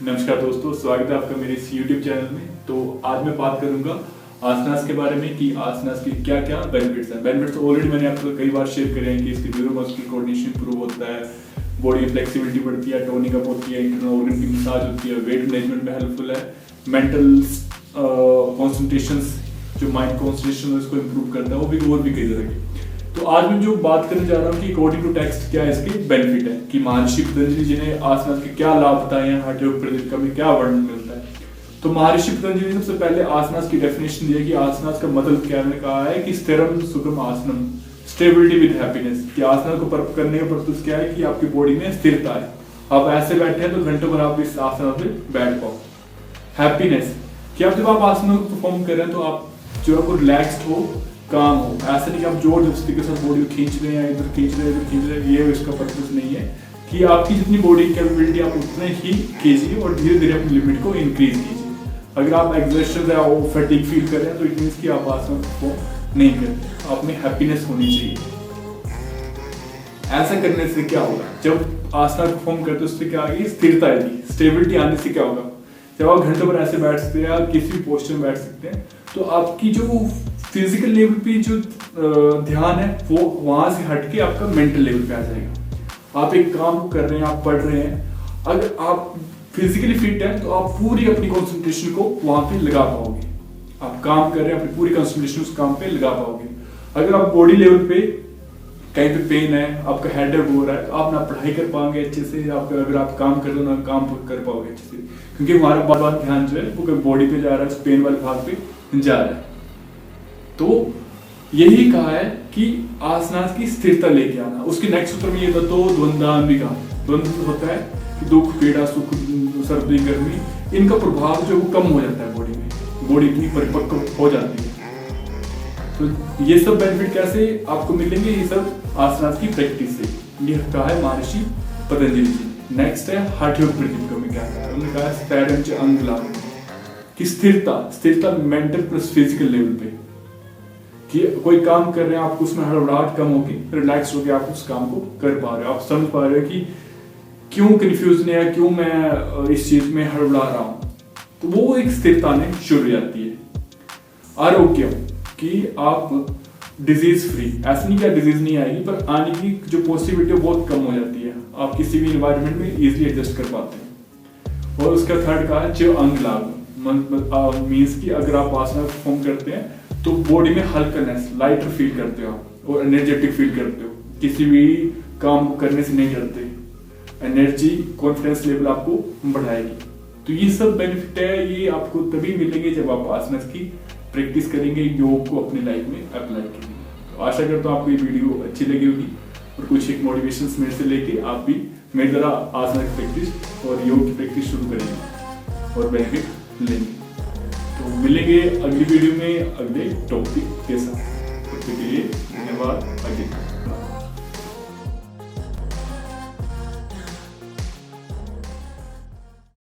नमस्कार दोस्तों, स्वागत है आपका मेरे इस YouTube चैनल में। तो आज मैं बात करूंगा आसनास के बारे में कि आसनास के क्या क्या बेनिफिट्स हैं। बेनिफिट्स ऑलरेडी मैंने आपको कई बार शेयर करे हैं कि इसकी न्यूरोमस्कुलर कोऑर्डिनेशन इंप्रूव होता है, बॉडी में फ्लेक्सिबिलिटी बढ़ती है, टोनिंग अप होती है, इंटरनल ऑर्गन की मसाज होती है, वेट मैनेजमेंट में हेल्पफुल है, मेंटल कॉन्सेंट्रेशन जो माइंड कॉन्सेंट्रेशन है उसको इंप्रूव करता है, वो भी और भी कई तरह की। तो आज मैं जो बात करने जा रहा हूँ कि अकॉर्डिंग टू टेक्स्ट क्या इसके बेनिफिट है, कि महर्षि पतंजलि जी ने आसनास के क्या लाभ बताए हैं, हठ योग प्रदीप में क्या वर्णन मिलता है। तो महर्षि पतंजलि ने सबसे पहले आसनास की डेफिनेशन दी है कि आसनास का मतलब क्या है। कहा है कि स्थिरम सुखम आसनम, स्टेबिलिटी विद हैप्पीनेस। कि आसना को करने का पर्पस क्या है कि आपकी बॉडी में स्थिरता है। आप ऐसे बैठे हैं तो घंटों भर आप इस आसन पे बैठ पाओ। हैप्पीनेस कि आप जब आप आसन को परफॉर्म कर रहे हैं तो आप जो आपको रिलैक्स्ड हो, काम हो। ऐसा नहीं कि आप जोर जबरदस्ती के साथ बॉडी को खींच रहे हैं, इधर खींच रहे हैं, इधर खींच रहे हैं। ये इसका पर्पस नहीं है। कि आपकी जितनी बॉडी कैपेबिलिटी आप उतने ही कीजिए और धीरे धीरे अपनी लिमिट को इंक्रीज कीजिए। अगर आप एक्सर्शन या फटीग फील कर रहे हैं तो इट मींस कि आप आसन को नहीं करते। आप में हैप्पीनेस होनी चाहिए। ऐसा करने से क्या होगा, जब आसन परफॉर्म करते हो उससे क्या आएगी, स्थिरता आएगी। स्टेबिलिटी आने से क्या होगा, जब आप घंटों भर ऐसे बैठ सकते हैं, आप किसी भी पोस्टर में बैठ सकते हैं, तो आपकी जो फिजिकल लेवल पे जो ध्यान है वो वहां से हटके आपका मेंटल लेवल पे आ जाएगा। आप एक काम कर रहे हैं, आप पढ़ रहे हैं, अगर आप फिजिकली फिट हैं तो आप पूरी अपनी कंसंट्रेशन को वहां पे लगा पाओगे। आप काम कर रहे हैं, अपनी पूरी कंसंट्रेशन उस काम पे लगा पाओगे। अगर आप बॉडी लेवल पे कहीं पे पेन है, आपका हेडेक हो रहा है, तो आप ना पढ़ाई कर पाओगे अच्छे से। आप अगर आप काम कर रहे हो ना काम कर पाओगे अच्छे से, क्योंकि हमारा बार बार ध्यान जो है वो बॉडी पे जा रहा है, उस पेन वाले भाग पे जा रहा है। तो यही कहा है कि आसनास की स्थिरता लेके आना। उसके नेक्स्ट सूत्र में ये था, तो द्वंद्वान्विका। द्वंद्व होता है कि दुख, पीड़ा, सुख, सर्दी, गर्मी, इनका प्रभाव जो वो कम हो जाता है बॉडी में। बॉडी इतनी परिपक्व हो जाती है। तो ये सब बेनिफिट कैसे आपको मिलेंगे, ये सब आसनास की प्रैक्टिस से। ये कहा है महर्षि पतंजलि जी। नेक्स्ट है हठ योग प्रदीप में क्या कहा है, उन्होंने कहा स्थिरम च अंग लाभ की स्थिरता मेंटल प्लस फिजिकल लेवल पे। कि कोई काम कर रहे हैं, आपको उसमें हड़बड़ाहट कम होगी, रिलैक्स होकर आप उस काम को कर पा रहे हो। आप समझ पा रहे हो कि क्यों कंफ्यूजन है, क्यों मैं इस चीज में हड़बड़ा रहा हूं। तो वो एक स्थिरता आने शुरू हो जाती है। आरोग्य कि आप डिजीज फ्री, ऐसा नहीं कि डिजीज नहीं आएगी, पर आने की जो पॉसिबिलिटी है बहुत कम हो जाती है। आप किसी भी इन्वायरमेंट में इजीली एडजस्ट कर पाते हैं। और उसका थर्ड कहा है अंग लाभ। मीन्स कि अगर आप आसना परफॉर्म करते हैं तो बॉडी में हल्कानेस, लाइटर फील करते हो आप और एनर्जेटिक फील करते हो। किसी भी काम को करने से नहीं डरते। एनर्जी, कॉन्फिडेंस लेवल आपको बढ़ाएगी। तो ये सब बेनिफिट है, ये आपको तभी मिलेंगे जब आप आसनास की प्रैक्टिस करेंगे, योग को अपनी लाइफ में अप्लाई करेंगे। तो आशा करता हूँ आपको ये वीडियो अच्छी लगी होगी और कुछ एक मोटिवेशन मेरे से लेके आप भी मेरी तरह आसना की प्रैक्टिस और योग की प्रैक्टिस शुरू करेंगे और बेनिफिट लेंगे। तो मिलेंगे अगली वीडियो में अगले टॉपिक के साथ। तब तक के लिए धन्यवाद।